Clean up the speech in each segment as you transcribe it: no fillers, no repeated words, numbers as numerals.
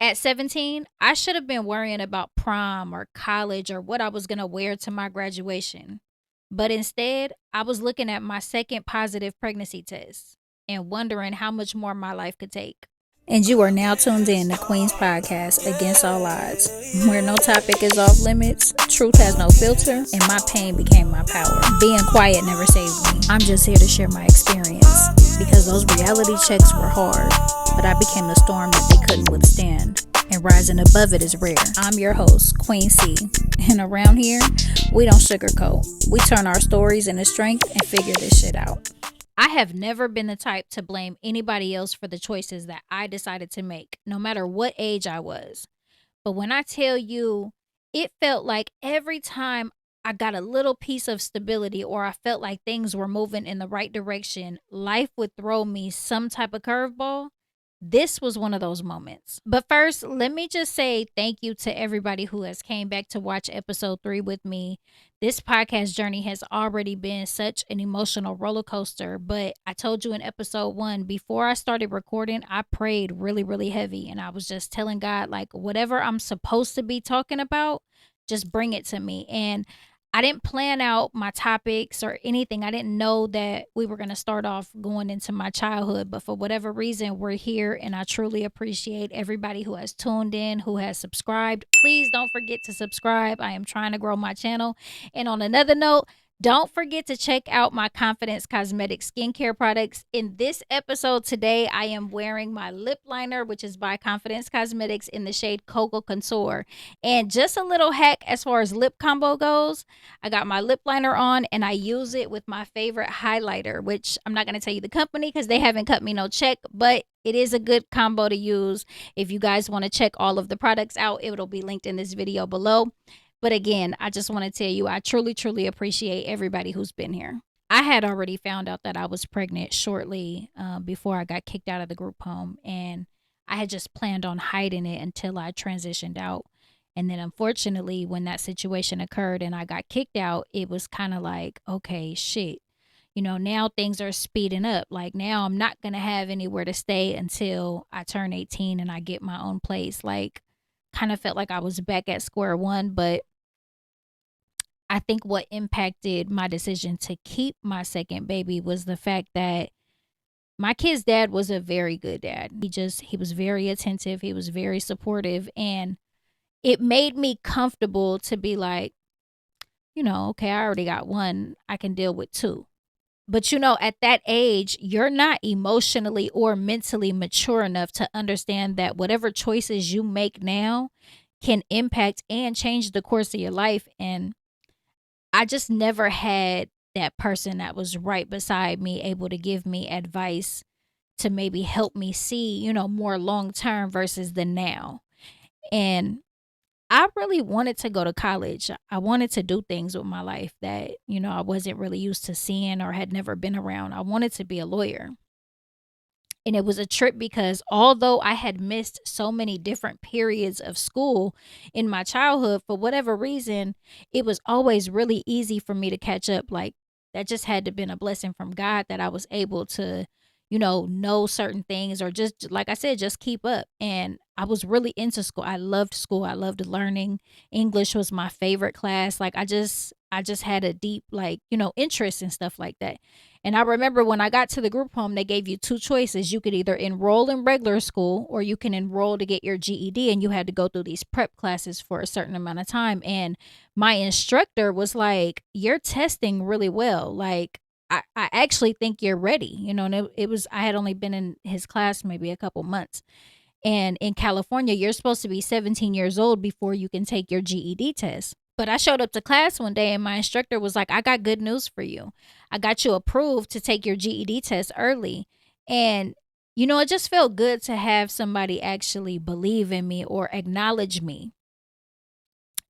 At 17, I should have been worrying about prom or college or what I was going to wear to my graduation. But instead, I was looking at my second positive pregnancy test and wondering how much more my life could take. And you are now tuned in to Queen's Podcast Against All Odds, where no topic is off limits, truth has no filter, and my pain became my power. Being quiet never saved me. I'm just here to share my experience because those reality checks were hard, but I became the storm that they couldn't withstand. And rising above it is rare. I'm your host, Queen C. And around here, we don't sugarcoat. We turn our stories into strength and figure this shit out. I have never been the type to blame anybody else for the choices that I decided to make, no matter what age I was. But when I tell you, it felt like every time I got a little piece of stability or I felt like things were moving in the right direction, life would throw me some type of curveball. This was one of those moments. But first, let me just say thank you to everybody who has came back to watch episode 3 with me. This podcast journey has already been such an emotional roller coaster, but I told you in episode 1, before I started recording, I prayed really, really heavy, and I was just telling God, like, whatever I'm supposed to be talking about, just bring it to me. And I didn't plan out my topics or anything. I didn't know that we were going to start off going into my childhood, but for whatever reason, we're here, and I truly appreciate everybody who has tuned in, who has subscribed. Please don't forget to subscribe. I am trying to grow my channel. And on another note, don't forget to check out my Confidence Cosmetic skincare products. In this episode today, I am wearing my lip liner, which is by Confidence Cosmetics in the shade Cocoa Contour. And just a little hack as far as lip combo goes, I got my lip liner on and I use it with my favorite highlighter, which I'm not going to tell you the company because they haven't cut me no check, but it is a good combo to use. If you guys want to check all of the products out, it'll be linked in this video below. But again, I just want to tell you, I truly, truly appreciate everybody who's been here. I had already found out that I was pregnant shortly before I got kicked out of the group home. And I had just planned on hiding it until I transitioned out. And then unfortunately, when that situation occurred and I got kicked out, it was kind of like, okay, shit. You know, now things are speeding up. Like now I'm not going to have anywhere to stay until I turn 18 and I get my own place. Like kind of felt like I was back at square one, but I think what impacted my decision to keep my second baby was the fact that my kid's dad was a very good dad. He was very attentive. He was very supportive. And it made me comfortable to be like, you know, okay, I already got one. I can deal with two. But you know, at that age, you're not emotionally or mentally mature enough to understand that whatever choices you make now can impact and change the course of your life. And I just never had that person that was right beside me, able to give me advice to maybe help me see, you know, more long term versus the now. And I really wanted to go to college. I wanted to do things with my life that, you know, I wasn't really used to seeing or had never been around. I wanted to be a lawyer. And it was a trip because although I had missed so many different periods of school in my childhood, for whatever reason, it was always really easy for me to catch up. Like that just had to been a blessing from God that I was able to, you know certain things or just, like I said, just keep up. And I was really into school. I loved school. I loved learning. English was my favorite class. Like I just had a deep, like, you know, interest in stuff like that. And I remember when I got to the group home, they gave you two choices. You could either enroll in regular school or you can enroll to get your GED, and you had to go through these prep classes for a certain amount of time. And my instructor was like, you're testing really well. Like, I actually think you're ready. You know, and it was, I had only been in his class maybe a couple months. And in California, you're supposed to be 17 years old before you can take your GED test. But I showed up to class one day and my instructor was like, I got good news for you. I got you approved to take your GED test early. And, you know, it just felt good to have somebody actually believe in me or acknowledge me.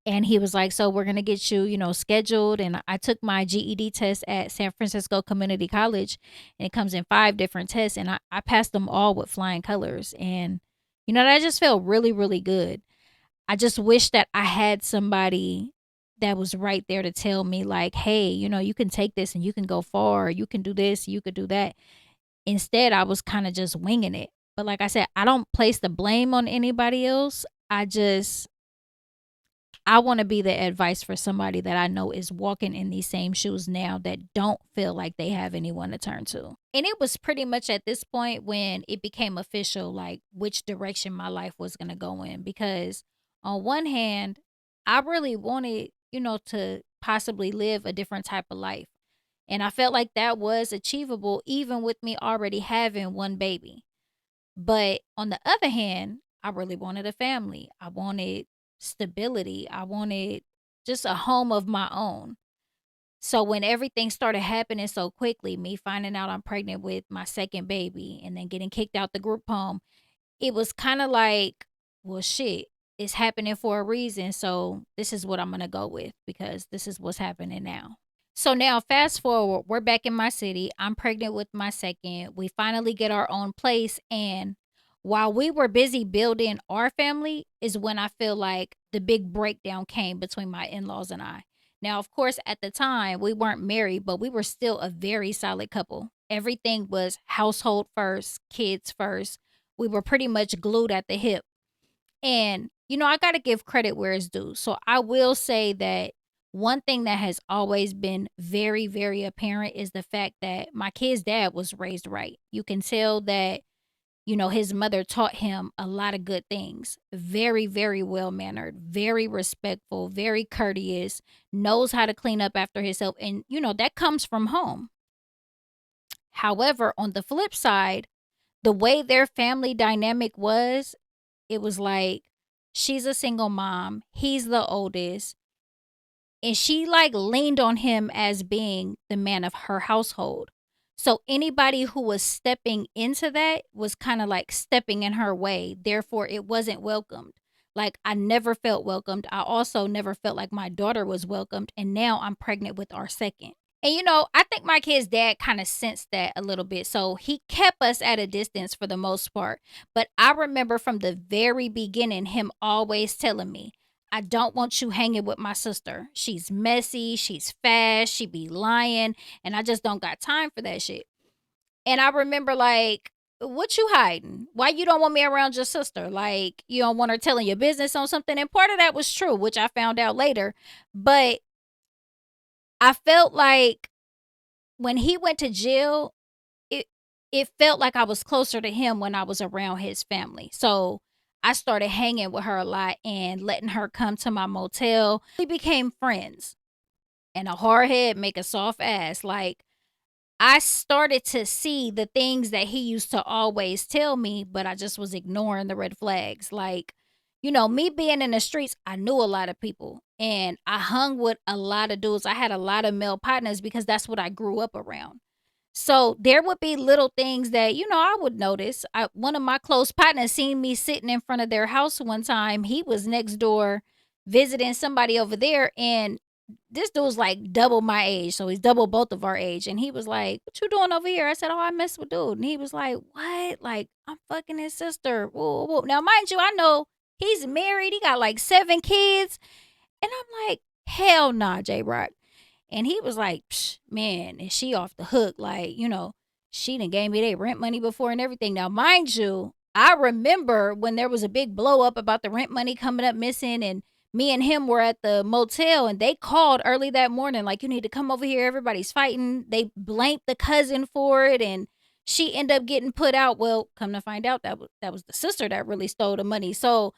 And he was like, so we're going to get you, you know, scheduled. And I took my GED test at San Francisco Community College, and it comes in 5 different tests. And I passed them all with flying colors. And, you know, that just felt really, really good. I just wish that I had somebody that was right there to tell me like, hey, you know, you can take this and you can go far. You can do this, you could do that. Instead, I was kind of just winging it. But like I said, I don't place the blame on anybody else. I want to be the advice for somebody that I know is walking in these same shoes now that don't feel like they have anyone to turn to. And it was pretty much at this point when it became official, like which direction my life was going to go in. Because on one hand, I really wanted, to possibly live a different type of life. And I felt like that was achievable even with me already having one baby. But on the other hand, I really wanted a family. I wanted stability. I wanted just a home of my own. So when everything started happening so quickly, me finding out I'm pregnant with my second baby and then getting kicked out the group home, it was kind of like, well, shit, it's happening for a reason. So this is what I'm going to go with because this is what's happening now. So now, fast forward, we're back in my city. I'm pregnant with my second. We finally get our own place. And while we were busy building our family, is when I feel like the big breakdown came between my in laws and I. Now, of course, at the time, we weren't married, but we were still a very solid couple. Everything was household first, kids first. We were pretty much glued at the hip. And, I got to give credit where it's due. So I will say that one thing that has always been very, very apparent is the fact that my kid's dad was raised right. You can tell that, his mother taught him a lot of good things. Very, very well mannered, very respectful, very courteous, knows how to clean up after himself. And, that comes from home. However, on the flip side, the way their family dynamic was, it was like she's a single mom, he's the oldest, and she like leaned on him as being the man of her household. So anybody who was stepping into that was kind of like stepping in her way. Therefore, it wasn't welcomed. Like I never felt welcomed. I also never felt like my daughter was welcomed. And now I'm pregnant with our second. And I think my kid's dad kind of sensed that a little bit. So he kept us at a distance for the most part. But I remember from the very beginning him always telling me, I don't want you hanging with my sister. She's messy, she's fast, she be lying, and I just don't got time for that shit. And I remember like, what you hiding? Why you don't want me around your sister? Like you don't want her telling your business on something. And part of that was true, which I found out later. But I felt like when he went to jail, it it felt like I was closer to him when I was around his family. So I started hanging with her a lot and letting her come to my motel. We became friends. And a hard head make a soft ass. Like I started to see the things that he used to always tell me, but I just was ignoring the red flags. Like, me being in the streets, I knew a lot of people and I hung with a lot of dudes. I had a lot of male partners because that's what I grew up around. So there would be little things that, I would notice. One of my close partners seen me sitting in front of their house one time. He was next door visiting somebody over there. And this dude's like double my age. So he's double both of our age. And he was like, what you doing over here? I said, oh, I mess with dude. And he was like, what? Like, I'm fucking his sister. Whoa, whoa. Now, mind you, I know he's married. He got like 7 kids. And I'm like, hell nah, J Rock. And he was like, psh, man, is she off the hook? Like, she done gave me their rent money before and everything. Now, mind you, I remember when there was a big blow up about the rent money coming up missing, and me and him were at the motel and they called early that morning, like, you need to come over here. Everybody's fighting. They blamed the cousin for it, and she ended up getting put out. Well, come to find out, that was the sister that really stole the money. So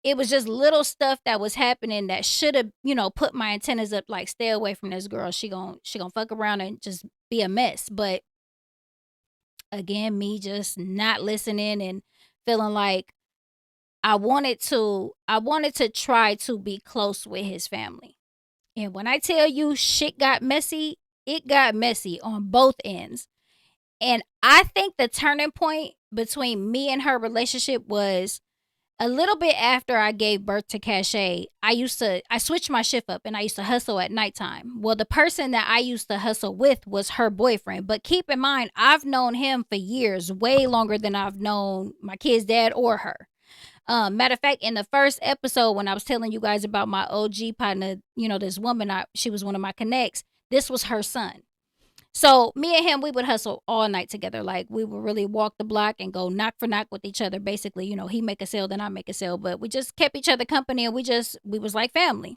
it was just little stuff that was happening that should have, put my antennas up, like, stay away from this girl. She gonna fuck around and just be a mess. But again, me just not listening and feeling like I wanted to try to be close with his family. And when I tell you shit got messy, it got messy on both ends. And I think the turning point between me and her relationship was a little bit after I gave birth to Cachet. I switched my shift up and I used to hustle at nighttime. Well, the person that I used to hustle with was her boyfriend. But keep in mind, I've known him for years, way longer than I've known my kid's dad or her. Matter of fact, in the first episode, when I was telling you guys about my OG partner, this woman, she was one of my connects. This was her son. So me and him, we would hustle all night together. Like we would really walk the block and go knock for knock with each other. Basically, he make a sale, then I make a sale. But we just kept each other company, and we was like family.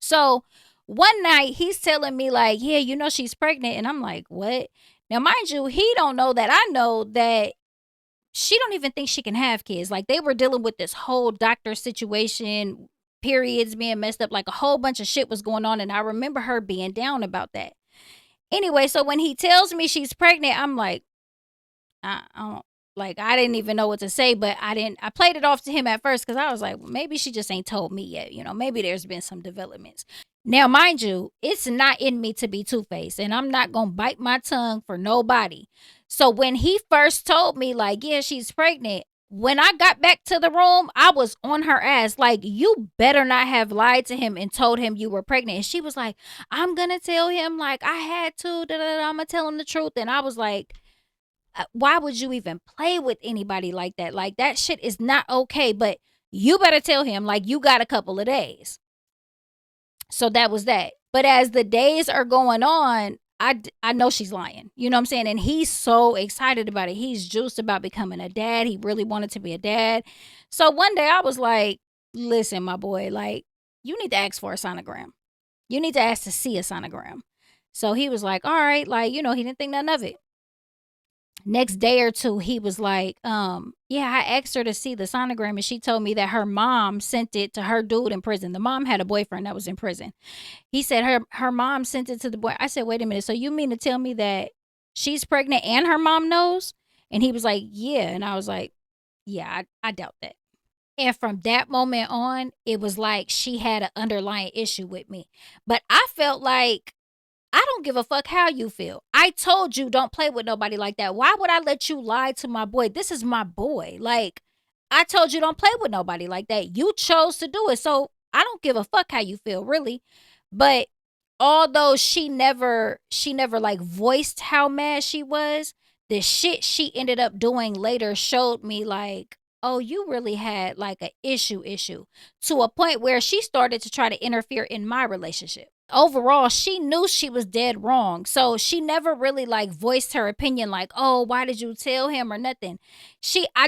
So one night he's telling me like, yeah, she's pregnant, and I'm like, what? Now, mind you, he don't know that I know that she don't even think she can have kids. Like they were dealing with this whole doctor situation, periods being messed up, like a whole bunch of shit was going on, and I remember her being down about that. Anyway, so when he tells me she's pregnant, I'm like, I don't like I didn't even know what to say, but I played it off to him at first because I was like, well, maybe she just ain't told me yet. Maybe there's been some developments. Now, mind you, it's not in me to be two-faced, and I'm not gonna bite my tongue for nobody. So when he first told me, like, yeah, she's pregnant, when I got back to the room, I was on her ass. Like, you better not have lied to him and told him you were pregnant. And she was like, I'm gonna tell him, like, I had to, I'm gonna tell him the truth. And I was like, why would you even play with anybody like that? Like, that shit is not okay. But you better tell him, like, you got a couple of days. So that was that. But as the days are going on, I know she's lying. You know what I'm saying? And he's so excited about it. He's juiced about becoming a dad. He really wanted to be a dad. So one day I was like, listen, my boy, like, you need to ask for a sonogram. You need to ask to see a sonogram. So he was like, all right, like, he didn't think nothing of it. Next day or two, he was like, yeah, I asked her to see the sonogram, and she told me that her mom sent it to her dude in prison. The mom had a boyfriend that was in prison. He said her mom sent it to the boy. I said, wait a minute. So you mean to tell me that she's pregnant and her mom knows? And he was like, yeah. And I was like, yeah, I doubt that. And from that moment on, it was like she had an underlying issue with me. But I felt like I don't give a fuck how you feel. I told you don't play with nobody like that. Why would I let you lie to my boy? This is my boy. Like, I told you don't play with nobody like that. You chose to do it. So I don't give a fuck how you feel, really. But although she never like voiced how mad she was, the shit she ended up doing later showed me like, oh, you really had like a issue to a point where she started to try to interfere in my relationship. Overall, she knew she was dead wrong. So she never really like voiced her opinion like, "Oh, why did you tell him?" or nothing. I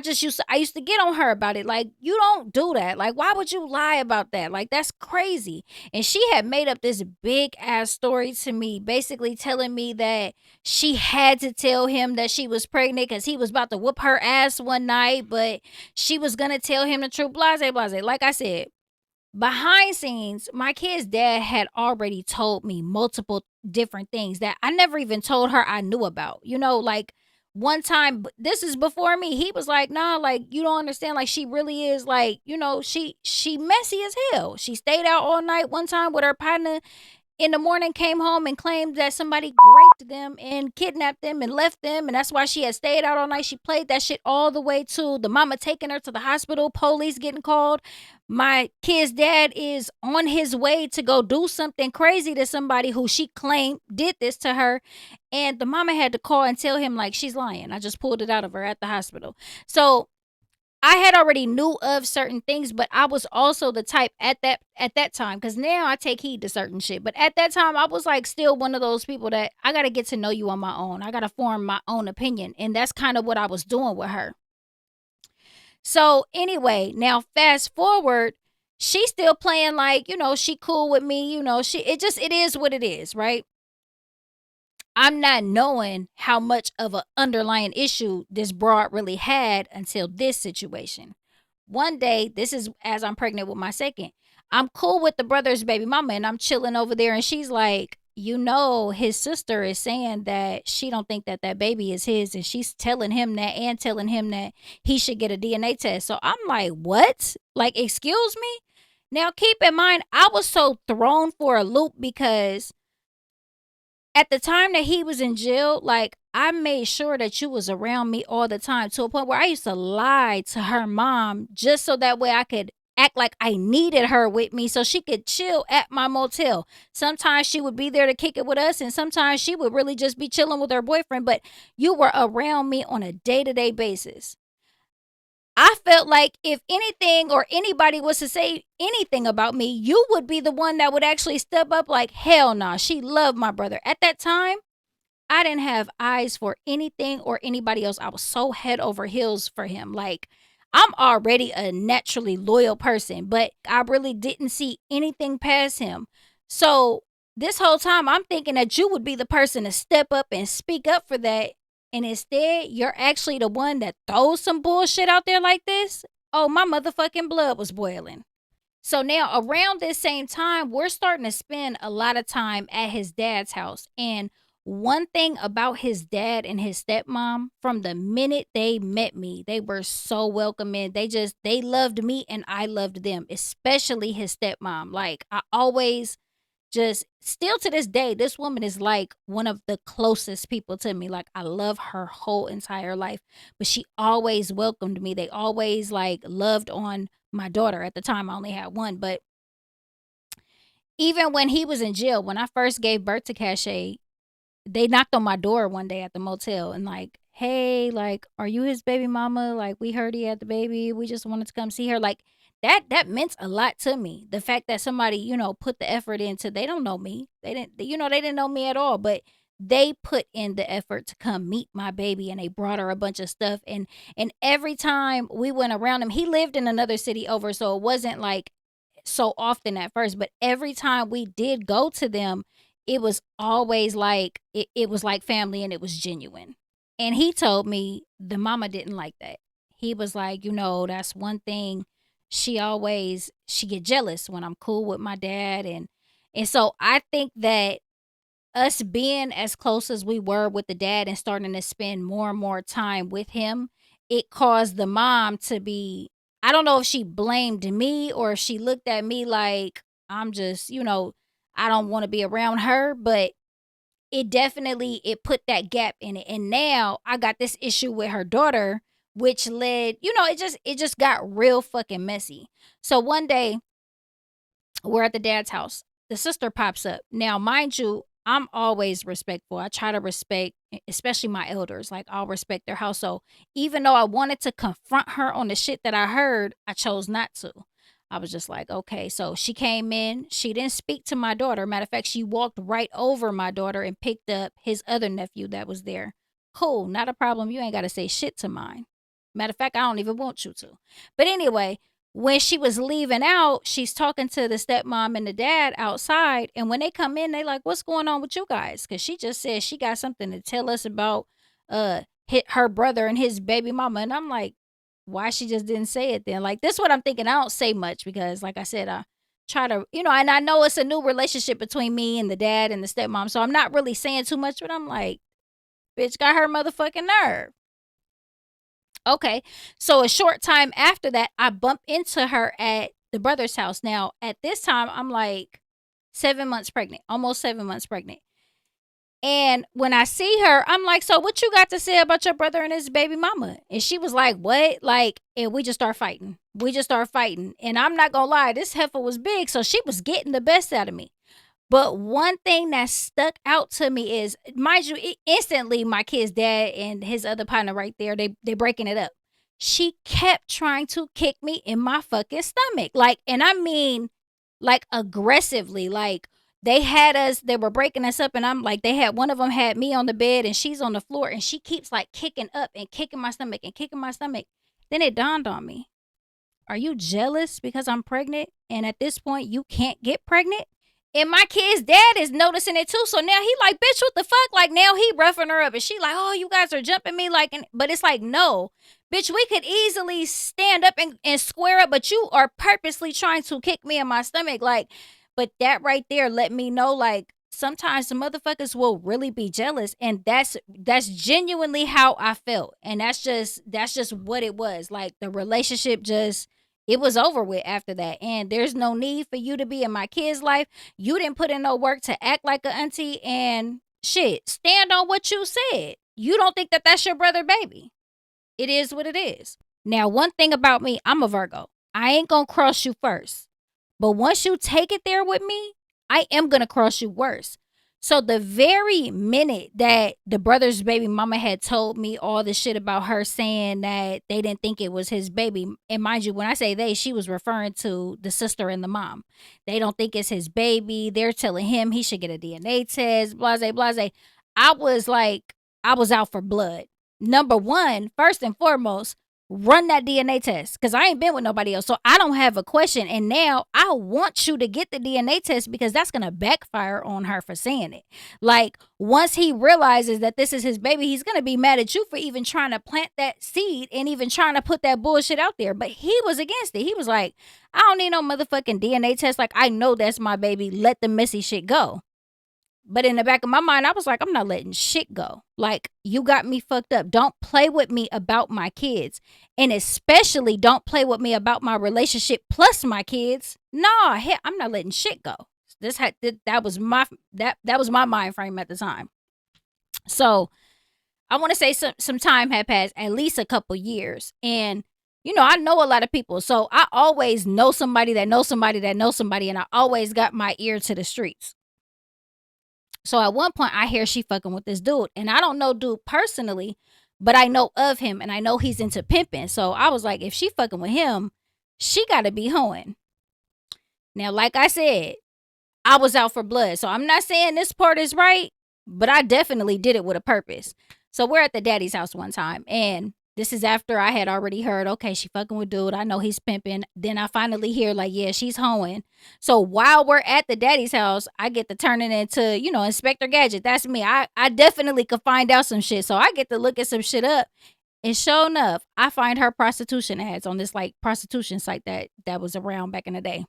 used to get on her about it like, "You don't do that. Like, why would you lie about that? Like, that's crazy." And she had made up this big ass story to me, basically telling me that she had to tell him that she was pregnant cuz he was about to whoop her ass one night, but she was going to tell him the truth, blase blase. Like I said, behind scenes, my kid's dad had already told me multiple different things that I never even told her I knew about. Like one time, this is before me. He was like, "Nah, like you don't understand. Like she really is like, she messy as hell. She stayed out all night one time with her partner in the morning, came home and claimed that somebody raped them and kidnapped them and left them, and that's why she had stayed out all night. She played that shit all the way to the mama taking her to the hospital, police getting called. My kid's dad is on his way to go do something crazy to somebody who she claimed did this to her, and the mama had to call and tell him like she's lying. I just pulled it out of her at the hospital. So I had already knew of certain things, but I was also the type at that time, because now I take heed to certain shit. But at that time, I was like still one of those people that I gotta get to know you on my own. I gotta form my own opinion, and that's kind of what I was doing with her. So anyway, now fast forward, she's still playing like she cool with me. It is what it is, right? I'm not knowing how much of an underlying issue this broad really had until this situation. One day, this is as I'm pregnant with my second. I'm cool with the brother's baby mama, and I'm chilling over there, and she's like, his sister is saying that she don't think that that baby is his, and she's telling him that and telling him that he should get a DNA test. So I'm like, what? Like, excuse me? Now keep in mind, I was so thrown for a loop because at the time that he was in jail, like I made sure that you was around me all the time, to a point where I used to lie to her mom just so that way I could act like I needed her with me so she could chill at my motel. Sometimes she would be there to kick it with us, and sometimes she would really just be chilling with her boyfriend, but you were around me on a day-to-day basis. I felt like if anything or anybody was to say anything about me, you would be the one that would actually step up like, hell no, she loved my brother. At that time, I didn't have eyes for anything or anybody else. I was so head over heels for him. Like, I'm already a naturally loyal person, but I really didn't see anything past him. So this whole time, I'm thinking that you would be the person to step up and speak up for that. And instead, you're actually the one that throws some bullshit out there like this. Oh, my motherfucking blood was boiling. So now around this same time, we're starting to spend a lot of time at his dad's house. And one thing about his dad and his stepmom, from the minute they met me, they were so welcoming. They loved me and I loved them, especially his stepmom. Like, I always just still to this day, this woman is like one of the closest people to me. Like, I love her whole entire life, but she always welcomed me. They always like loved on my daughter. At the time, I only had one, but even when he was in jail, when I first gave birth to Cache, they knocked on my door one day at the motel and like, hey, like, are you his baby mama? Like, we heard he had the baby. We just wanted to come see her. Like, that meant a lot to me. The fact that somebody, put the effort into, they don't know me. They didn't know me at all, but they put in the effort to come meet my baby and they brought her a bunch of stuff. And every time we went around him, he lived in another city over, so it wasn't like so often at first, but every time we did go to them, it was always like it was like family and it was genuine. And he told me the mama didn't like that. He was like, that's one thing, she get jealous when I'm cool with my dad. And so I think that us being as close as we were with the dad and starting to spend more and more time with him, it caused the mom to be, I don't know if she blamed me or if she looked at me like I'm just, I don't want to be around her, but it put that gap in it. And now I got this issue with her daughter, which led, it just got real fucking messy. So one day we're at the dad's house. The sister pops up. Now, mind you, I'm always respectful. I try to respect, especially my elders. Like, I'll respect their house. So even though I wanted to confront her on the shit that I heard, I chose not to. I was just like, okay. So she came in. She didn't speak to my daughter. Matter of fact, she walked right over my daughter and picked up his other nephew that was there. Cool. Not a problem. You ain't got to say shit to mine. Matter of fact, I don't even want you to. But anyway, when she was leaving out, she's talking to the stepmom and the dad outside. And when they come in, they like, what's going on with you guys? Because she just said she got something to tell us about her brother and his baby mama. And I'm like, why she just didn't say it then? Like, this is what I'm thinking. I don't say much because, like I said, I try to, and I know it's a new relationship between me and the dad and the stepmom. So I'm not really saying too much, but I'm like, bitch got her motherfucking nerve. Okay. So a short time after that, I bump into her at the brother's house. Now, at this time, I'm like 7 months pregnant, almost 7 months pregnant. And when I see her, I'm like, so what you got to say about your brother and his baby mama? And she was like, what? Like, and we just start fighting. And I'm not going to lie, this heifer was big. So she was getting the best out of me. But one thing that stuck out to me is, mind you, instantly my kid's dad and his other partner right there, they breaking it up. She kept trying to kick me in my fucking stomach. Like, and I mean, like aggressively. Like, they were breaking us up, and I'm like, one of them had me on the bed and she's on the floor, and she keeps like kicking up and kicking my stomach and kicking my stomach. Then it dawned on me, are you jealous because I'm pregnant? And at this point, you can't get pregnant? And my kid's dad is noticing it too. So now he like, bitch, what the fuck? Like, now he roughing her up. And she like, oh, you guys are jumping me. Like, but it's like, no, bitch, we could easily stand up and square up. But you are purposely trying to kick me in my stomach. Like, but that right there let me know, like, sometimes the motherfuckers will really be jealous. And that's genuinely how I felt. And that's just what it was. Like, the relationship just, it was over with after that. And there's no need for you to be in my kid's life. You didn't put in no work to act like an auntie, and shit, stand on what you said. You don't think that that's your brother, baby. It is what it is. Now, one thing about me, I'm a Virgo. I ain't gonna cross you first. But once you take it there with me, I am gonna cross you worse. So the very minute that the brother's baby mama had told me all the shit about her saying that they didn't think it was his baby, and mind you, when I say they, she was referring to the sister and the mom. They don't think it's his baby. They're telling him he should get a DNA test, blase, blase. I was like, I was out for blood. Number one, first and foremost, run that DNA test because I ain't been with nobody else. So I don't have a question. And now I want you to get the DNA test because that's going to backfire on her for saying it. Like, once he realizes that this is his baby, he's going to be mad at you for even trying to plant that seed and even trying to put that bullshit out there. But he was against it. He was like, I don't need no motherfucking DNA test. Like, I know that's my baby. Let the messy shit go. But in the back of my mind, I was like, I'm not letting shit go. Like, you got me fucked up. Don't play with me about my kids. And especially don't play with me about my relationship plus my kids. Nah, I'm not letting shit go. That was my mind frame at the time. So I want to say some time had passed, at least a couple years. And I know a lot of people. So I always know somebody that knows somebody that knows somebody, and I always got my ear to the streets. So at one point, I hear she fucking with this dude. And I don't know dude personally, but I know of him and I know he's into pimping. So I was like, if she fucking with him, she got to be hoeing. Now, like I said, I was out for blood. So I'm not saying this part is right, but I definitely did it with a purpose. So we're at the daddy's house one time, and this is after I had already heard, okay, she fucking with dude. I know he's pimping. Then I finally hear like, yeah, she's hoeing. So while we're at the daddy's house, I get to turn it into, Inspector Gadget. That's me. I definitely could find out some shit. So I get to look at some shit up. And sure enough, I find her prostitution ads on this like prostitution site that was around back in the day.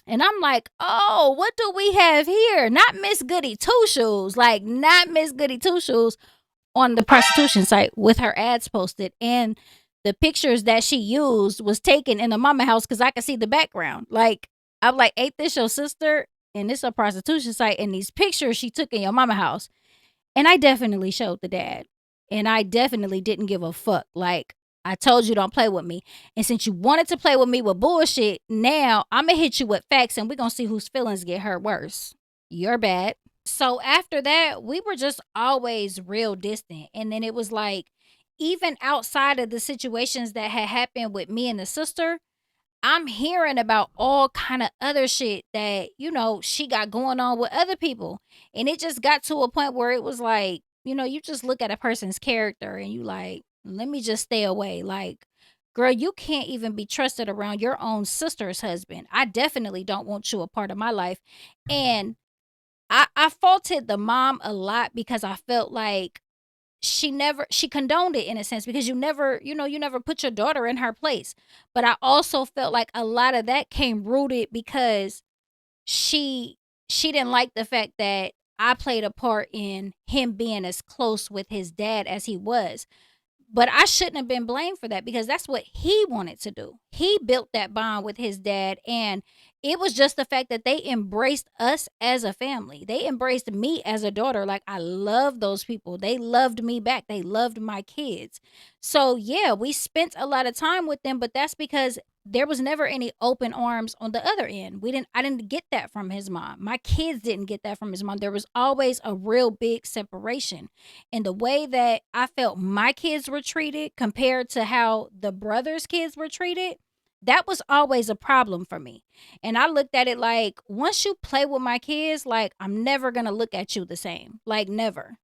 And I'm like, oh, what do we have here? Not Miss Goody Two Shoes. Like, not Miss Goody Two Shoes on the prostitution site with her ads posted. And the pictures that she used was taken in the mama house because I could see the background. Like, I'm like, ain't this your sister? And this a prostitution site. And these pictures she took in your mama house. And I definitely showed the dad. And I definitely didn't give a fuck. Like, I told you don't play with me. And since you wanted to play with me with bullshit, now I'm going to hit you with facts and we're going to see whose feelings get hurt worse. You're bad. So after that, we were just always real distant. And then it was like, even outside of the situations that had happened with me and the sister, I'm hearing about all kind of other shit that, she got going on with other people. And it just got to a point where it was like, you just look at a person's character and you like, let me just stay away. Like, girl, you can't even be trusted around your own sister's husband. I definitely don't want you a part of my life. And I faulted the mom a lot because I felt like she condoned it in a sense because you never put your daughter in her place. But I also felt like a lot of that came rooted because she didn't like the fact that I played a part in him being as close with his dad as he was. But I shouldn't have been blamed for that because that's what he wanted to do. He built that bond with his dad, and it was just the fact that they embraced us as a family. They embraced me as a daughter. Like, I love those people. They loved me back. They loved my kids. So yeah, we spent a lot of time with them, but that's because there was never any open arms on the other end. I didn't get that from his mom. My kids didn't get that from his mom. There was always a real big separation. And the way that I felt my kids were treated compared to how the brothers' kids were treated, that was always a problem for me. And I looked at it like, once you play with my kids, like, I'm never going to look at you the same. Like, never.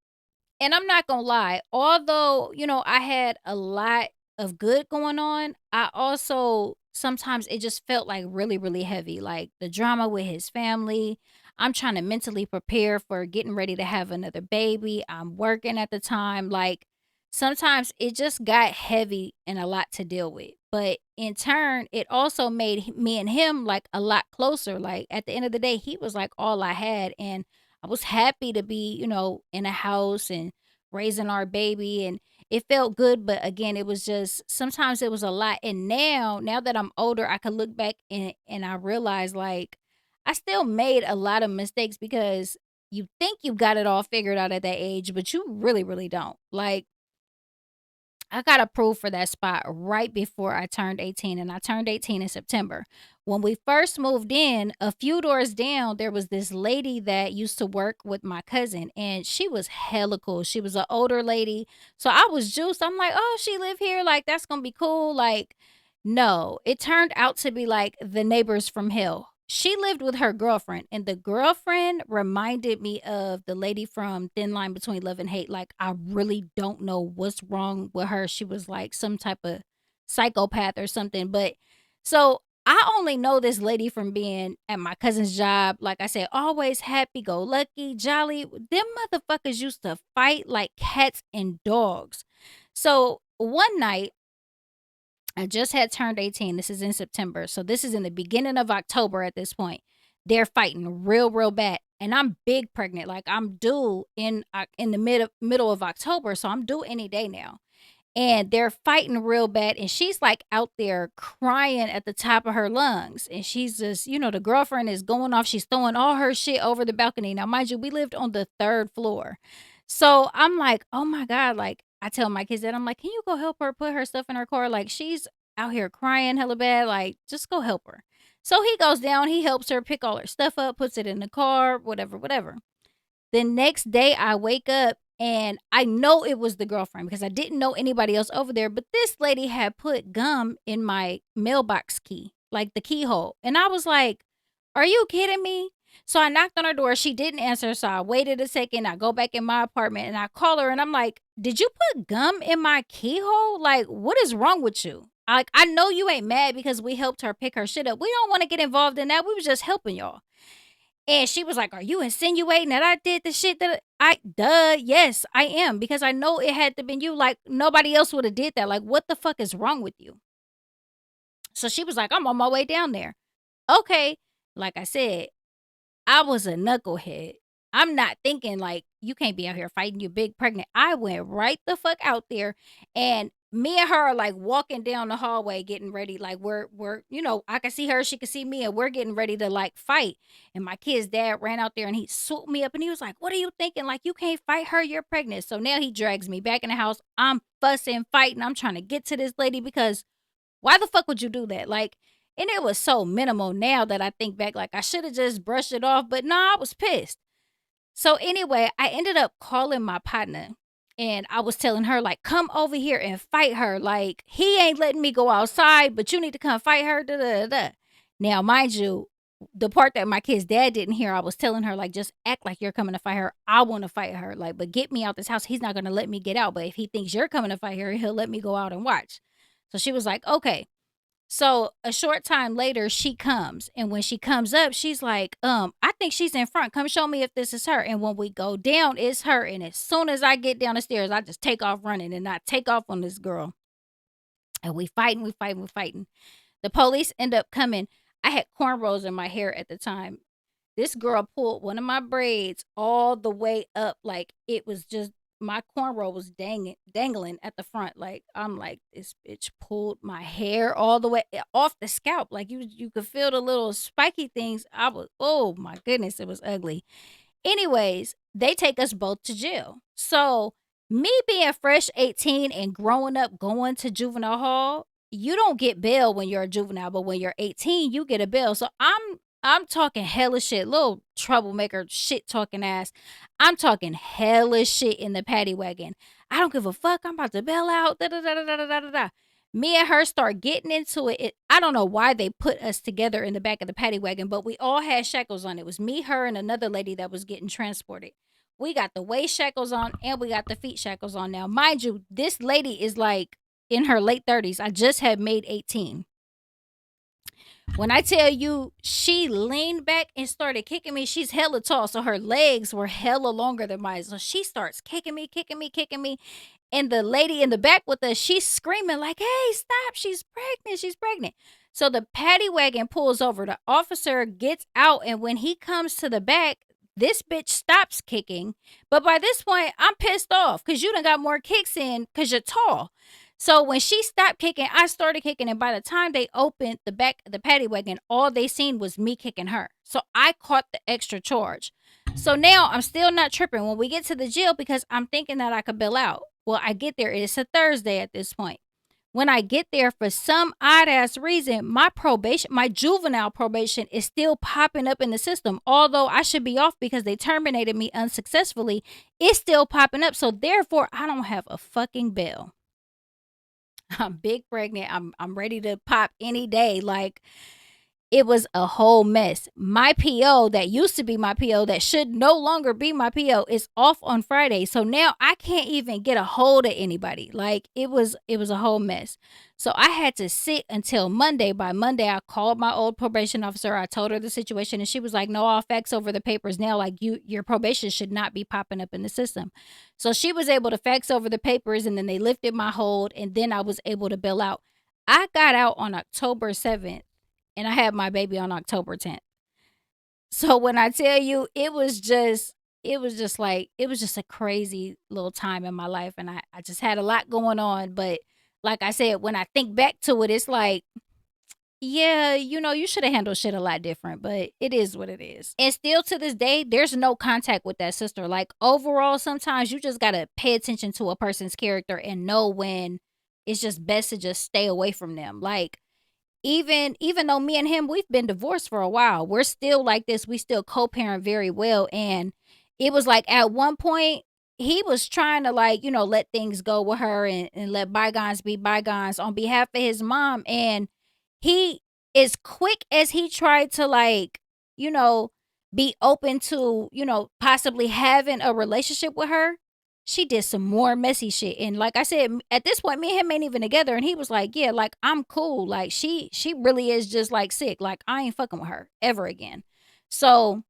And I'm not gonna lie, although, I had a lot of good going on, I also sometimes it just felt like really, really heavy. Like the drama with his family. I'm trying to mentally prepare for getting ready to have another baby. I'm working at the time. Like sometimes it just got heavy and a lot to deal with. But in turn, it also made me and him like a lot closer. Like at the end of the day, he was like all I had. And I was happy to be, in a house and raising our baby, and it felt good. But again, it was just sometimes it was a lot. And now that I'm older, I can look back and I realize like I still made a lot of mistakes because you think you got it all figured out at that age, but you really, really don't. Like I got approved for that spot right before I turned 18, and I turned 18 in September. When we first moved in, a few doors down, there was this lady that used to work with my cousin, and she was hella cool. She was an older lady. So I was juiced. I'm like, oh, she live here. Like, that's going to be cool. Like, no, it turned out to be like the neighbors from hell. she lived with her girlfriend, and the girlfriend reminded me of the lady from Thin Line Between Love and Hate. Like, I really don't know what's wrong with her. She was like some type of psychopath or something. But so I only know this lady from being at my cousin's job. Like I said, always happy go lucky, jolly. Them motherfuckers used to fight like cats and dogs. So one night, I just had turned 18. This is in September. So this is in the beginning of October at this point. They're fighting real bad. And I'm big pregnant. Like, I'm due in the middle of October. So I'm due any day now. And they're fighting real bad. And she's like out there crying at the top of her lungs. And she's just, the girlfriend is going off. She's throwing all her shit over the balcony. Now, mind you, we lived on the third floor. So I'm like, oh my God. Like, I tell my kids that I'm like, can you go help her put her stuff in her car? Like, she's out here crying hella bad. Like, just go help her. So he goes down, he helps her pick all her stuff up, puts it in the car, whatever. The next day I wake up and I know it was the girlfriend because I didn't know anybody else over there. But this lady had put gum in my mailbox key, like the keyhole. And I was like, are you kidding me? So I knocked on her door. She didn't answer. So I waited a second. I go back in my apartment and I call her and I'm like, did you put gum in my keyhole? Like, what is wrong with you? Like, I know you ain't mad because we helped her pick her shit up. We don't want to get involved in that. We was just helping y'all. And she was like, are you insinuating that I did the shit that yes, I am. Because I know it had to been you. Like, nobody else would have did that. Like, what the fuck is wrong with you? So she was like, I'm on my way down there. Okay. Like I said, I was a knucklehead. I'm not thinking like you can't be out here fighting, you big pregnant. I went right the fuck out there and me and her are like walking down the hallway getting ready. Like we're I can see her, she can see me, and we're getting ready to like fight. And my kid's dad ran out there and he swooped me up and he was like, what are you thinking? Like, you can't fight her, you're pregnant. So now he drags me back in the house. I'm fussing, fighting. I'm trying to get to this lady because why the fuck would you do that? Like, and it was so minimal now that I think back. Like, I should have just brushed it off, but nah, I was pissed. So anyway, I ended up calling my partner and I was telling her, like, come over here and fight her. Like, he ain't letting me go outside, but you need to come fight her. Da, da, da, da. Now, mind you, the part that my kid's dad didn't hear, I was telling her, like, just act like you're coming to fight her. I want to fight her. Like, but get me out this house. He's not going to let me get out. But if he thinks you're coming to fight her, he'll let me go out and watch. So she was like, okay. So a short time later, she comes. And when she comes up, she's like, I think she's in front. Come show me if this is her. And when we go down, it's her. And as soon as I get down the stairs, I just take off running and I take off on this girl. And we fighting. The police end up coming. I had cornrows in my hair at the time. This girl pulled one of my braids all the way up. Like, it was just, my cornrow was dangling at the front. Like, I'm like, this bitch pulled my hair all the way off the scalp. Like, you could feel the little spiky things. Oh my goodness, it was ugly. Anyways, they take us both to jail. So, me being fresh 18 and growing up going to juvenile hall, you don't get bail when you're a juvenile, but when you're 18, you get a bail. So I'm talking hella shit, little troublemaker shit talking ass. I'm talking hella shit in the paddy wagon. I don't give a fuck. I'm about to bail out. Da, da, da, da, da, da, da, da. Me and her start getting into it. I don't know why they put us together in the back of the paddy wagon, but we all had shackles on. It was me, her, and another lady that was getting transported. We got the waist shackles on and we got the feet shackles on. Now, mind you, this lady is like in her late 30s. I just had made 18. When I tell you she leaned back and started kicking me, she's hella tall, so her legs were hella longer than mine. So she starts kicking me. And the lady in the back with us, she's screaming like, hey, stop, she's pregnant. So the paddy wagon pulls over. The officer gets out, and when he comes to the back, this bitch stops kicking. But by this point, I'm pissed off because you done got more kicks in because you're tall. So when she stopped kicking, I started kicking. And by the time they opened the back of the paddy wagon, all they seen was me kicking her. So I caught the extra charge. So now I'm still not tripping when we get to the jail because I'm thinking that I could bail out. Well, I get there. It's a Thursday at this point. When I get there, for some odd ass reason, my juvenile probation is still popping up in the system. Although I should be off because they terminated me unsuccessfully, it's still popping up. So therefore, I don't have a fucking bail. I'm big pregnant. I'm ready to pop any day. Like, It was a whole mess. My PO that used to be my PO that should no longer be my PO is off on Friday. So now I can't even get a hold of anybody. Like it was a whole mess. So I had to sit until Monday. By Monday I called my old probation officer. I told her the situation and she was like, "No, I'll fax over the papers now. Like your probation should not be popping up in the system." So she was able to fax over the papers and then they lifted my hold and then I was able to bill out. I got out on October 7th and I had my baby on October 10th. So when I tell you it was just a crazy little time in my life and I just had a lot going on. But like I said, when I think back to it, it's like, yeah, you should have handled shit a lot different, but it is what it is. And still to this day, there's no contact with that sister. Like overall, sometimes you just gotta pay attention to a person's character and know when it's just best to just stay away from them. Like even though me and him we've been divorced for a while, we're still like this. We still co-parent very well. And it was like at one point he was trying to like, let things go with her and let bygones be bygones on behalf of his mom. And he, as quick as he tried to like, you know, be open to, possibly having a relationship with her, she did some more messy shit. And like I said, at this point, me and him ain't even together. And he was like, "Yeah, like I'm cool. Like she really is just like sick. Like I ain't fucking with her ever again." So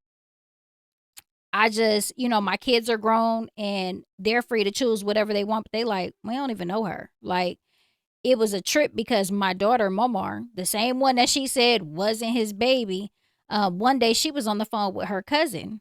I just, my kids are grown and they're free to choose whatever they want. But they like, we don't even know her. Like it was a trip because my daughter Momar, the same one that she said wasn't his baby, one day she was on the phone with her cousin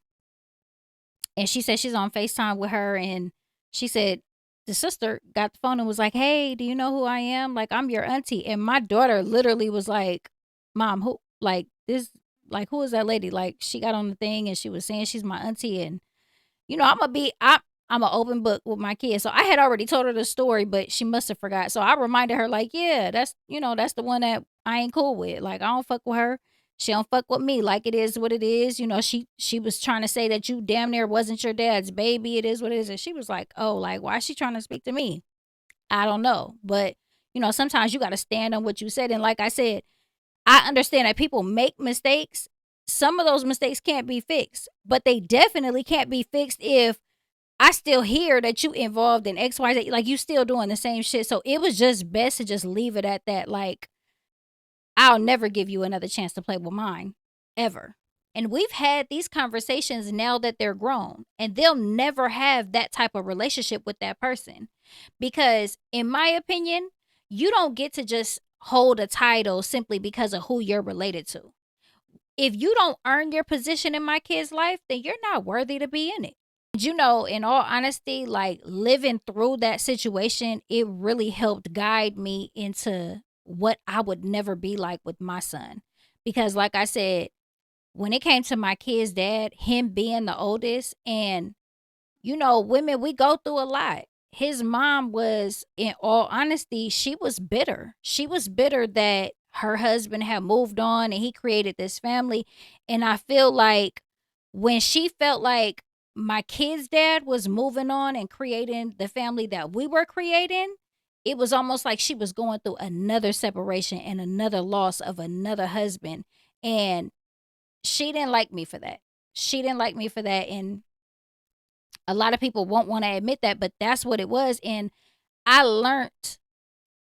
and she said she's on FaceTime with her and she said the sister got the phone and was like, "Hey, do you know who I am? Like I'm your auntie." And my daughter literally was like, "Mom, who like this like who is that lady?" Like she got on the thing and she was saying she's my auntie and I'm an open book with my kids. So I had already told her the story, but she must have forgot. So I reminded her, like, yeah, that's the one that I ain't cool with. Like, I don't fuck with her. She don't fuck with me. Like it is what it is. She was trying to say that you damn near wasn't your dad's baby. It is what it is. And she was like, "Oh, like, why is she trying to speak to me?" I don't know. But, sometimes you gotta stand on what you said. And like I said, I understand that people make mistakes. Some of those mistakes can't be fixed, but they definitely can't be fixed if I still hear that you involved in XYZ, like you still doing the same shit. So it was just best to just leave it at that. Like, I'll never give you another chance to play with mine, ever. And we've had these conversations now that they're grown, and they'll never have that type of relationship with that person. Because, in my opinion, you don't get to just hold a title simply because of who you're related to. If you don't earn your position in my kid's life, then you're not worthy to be in it. In all honesty, like living through that situation, it really helped guide me into what I would never be like with my son. Because, like I said, when it came to my kid's dad, him being the oldest, and women, we go through a lot. His mom was, in all honesty, she was bitter. She was bitter that her husband had moved on and he created this family. And I feel like when she felt like my kid's dad was moving on and creating the family that we were creating, it was almost like she was going through another separation and another loss of another husband. And she didn't like me for that. She didn't like me for that. And a lot of people won't want to admit that, but that's what it was. And I learned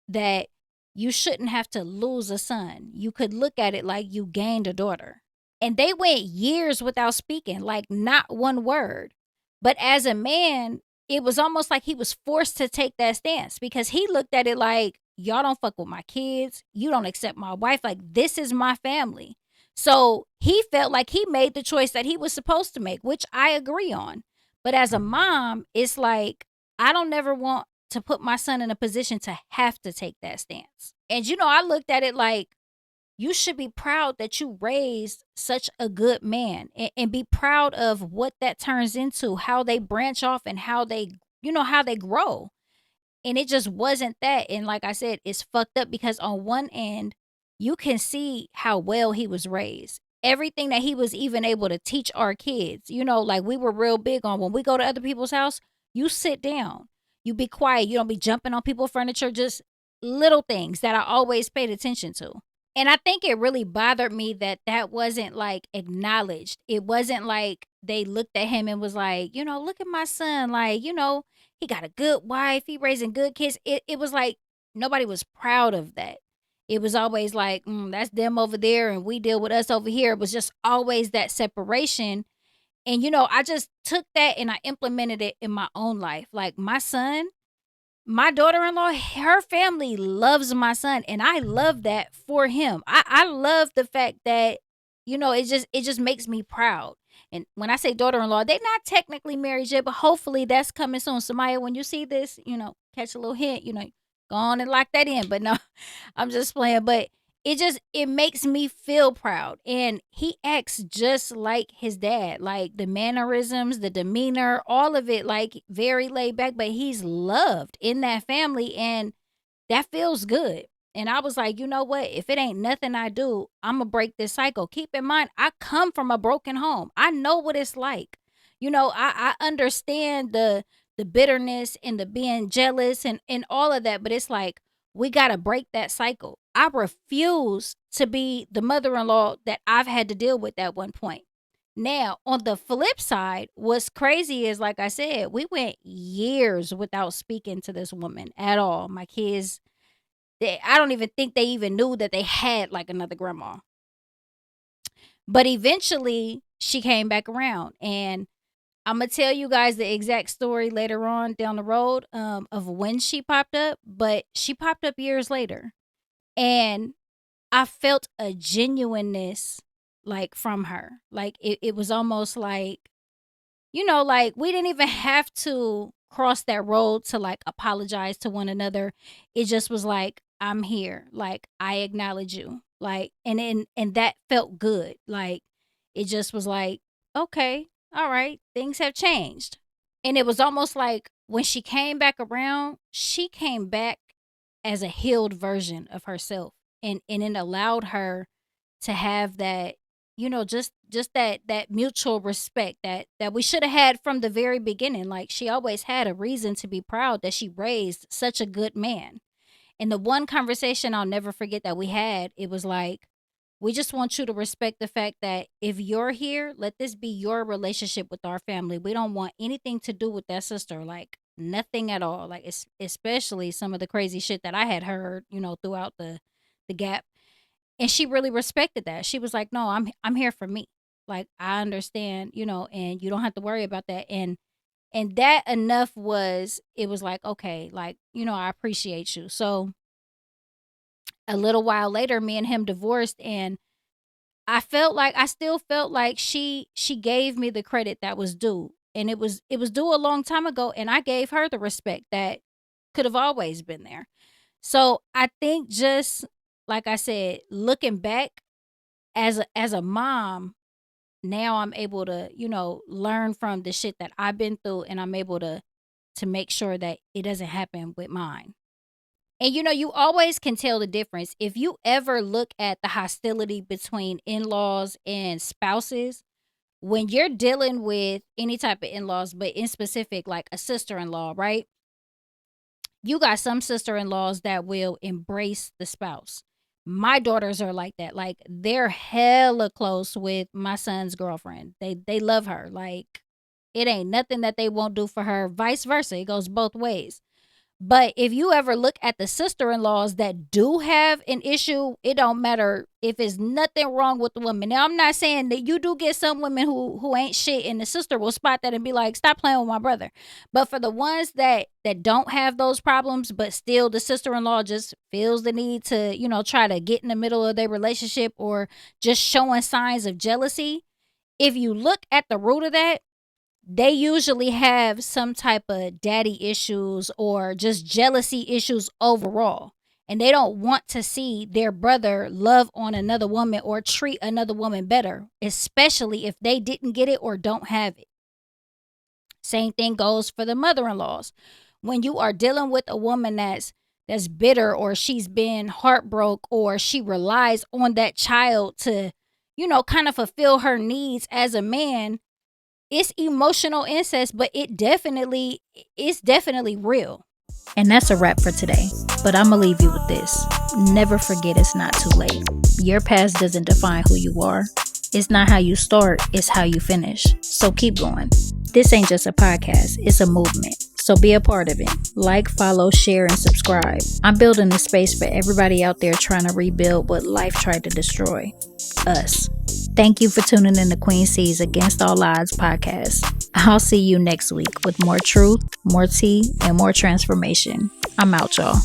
that you shouldn't have to lose a son. You could look at it like you gained a daughter. And they went years without speaking, like not one word. But as a man, it was almost like he was forced to take that stance because he looked at it like, y'all don't fuck with my kids. You don't accept my wife. Like, this is my family. So he felt like he made the choice that he was supposed to make, which I agree on. But as a mom, it's like, I don't never want to put my son in a position to have to take that stance. And, I looked at it like, you should be proud that you raised such a good man and be proud of what that turns into, how they branch off and how they grow. And it just wasn't that. And like I said, it's fucked up because on one end, you can see how well he was raised. Everything that he was even able to teach our kids, like we were real big on when we go to other people's house, you sit down, you be quiet, you don't be jumping on people's furniture, just little things that I always paid attention to. And I think it really bothered me that that wasn't like acknowledged. It wasn't like they looked at him and was like, look at my son. Like, he got a good wife. He raising good kids. It was like nobody was proud of that. It was always like, that's them over there and we deal with us over here. It was just always that separation. And, I just took that and I implemented it in my own life. Like my son, my daughter-in-law, her family loves my son, and I love that for him. I love the fact that, it just makes me proud. And when I say daughter-in-law, they're not technically married yet, but hopefully that's coming soon. Samaya, when you see this, catch a little hint, go on and lock that in. But no, I'm just playing. But it makes me feel proud. And he acts just like his dad. Like the mannerisms, the demeanor, all of it, like very laid back, but he's loved in that family and that feels good. And I was like, you know what? If it ain't nothing I do, I'm going to break this cycle. Keep in mind, I come from a broken home. I know what it's like. I understand the bitterness and the being jealous and all of that, but it's like we got to break that cycle. I refuse to be the mother-in-law that I've had to deal with at one point. Now, on the flip side, what's crazy is, like I said, we went years without speaking to this woman at all. My kids, I don't even think they even knew that they had like another grandma. But eventually, she came back around, and I'm gonna tell you guys the exact story later on down the road of when she popped up. But she popped up years later, and I felt a genuineness like from her. Like it was almost like, like we didn't even have to cross that road to like apologize to one another. It just was like, I'm here. Like I acknowledge you. Like and that felt good. Like it just was like, okay, all right, things have changed. And it was almost like when she came back around, she came back as a healed version of herself. And it allowed her to have that, just that mutual respect that we should have had from the very beginning. Like she always had a reason to be proud that she raised such a good man. And the one conversation I'll never forget that we had, it was like, we just want you to respect the fact that if you're here, let this be your relationship with our family. We don't want anything to do with that sister, like nothing at all. Like especially some of the crazy shit that I had heard, throughout the gap. And she really respected that. She was like, "No, I'm here for me. Like I understand, and you don't have to worry about that." And that enough was, it was like, okay, like, I appreciate you. So a little while later, me and him divorced, and I still felt like she gave me the credit that was due. And it was due a long time ago, and I gave her the respect that could have always been there. So I think, just like I said, looking back as a mom, now I'm able to, learn from the shit that I've been through, and I'm able to make sure that it doesn't happen with mine. And you always can tell the difference. If you ever look at the hostility between in-laws and spouses, when you're dealing with any type of in-laws, but in specific like a sister-in-law, right? You got some sister-in-laws that will embrace the spouse. My daughters are like that. Like they're hella close with my son's girlfriend. They love her. Like it ain't nothing that they won't do for her. Vice versa. It goes both ways. But if you ever look at the sister-in-laws that do have an issue, it don't matter if it's nothing wrong with the woman. Now, I'm not saying that you do get some women who ain't shit, and the sister will spot that and be like, stop playing with my brother. But for the ones that don't have those problems, but still the sister-in-law just feels the need to, try to get in the middle of their relationship or just showing signs of jealousy, if you look at the root of that, they usually have some type of daddy issues or just jealousy issues overall. And they don't want to see their brother love on another woman or treat another woman better, especially if they didn't get it or don't have it. Same thing goes for the mother-in-laws. When you are dealing with a woman that's bitter, or she's been heartbroken, or she relies on that child to, kind of fulfill her needs as a man, it's emotional incest, but it's definitely real. And that's a wrap for today. But I'm going to leave you with this. Never forget it's not too late. Your past doesn't define who you are. It's not how you start, it's how you finish. So keep going. This ain't just a podcast, it's a movement. So be a part of it. Like, follow, share, and subscribe. I'm building a space for everybody out there trying to rebuild what life tried to destroy. Us. Thank you for tuning in to Queen C's Against All Odds podcast. I'll see you next week with more truth, more tea, and more transformation. I'm out, y'all.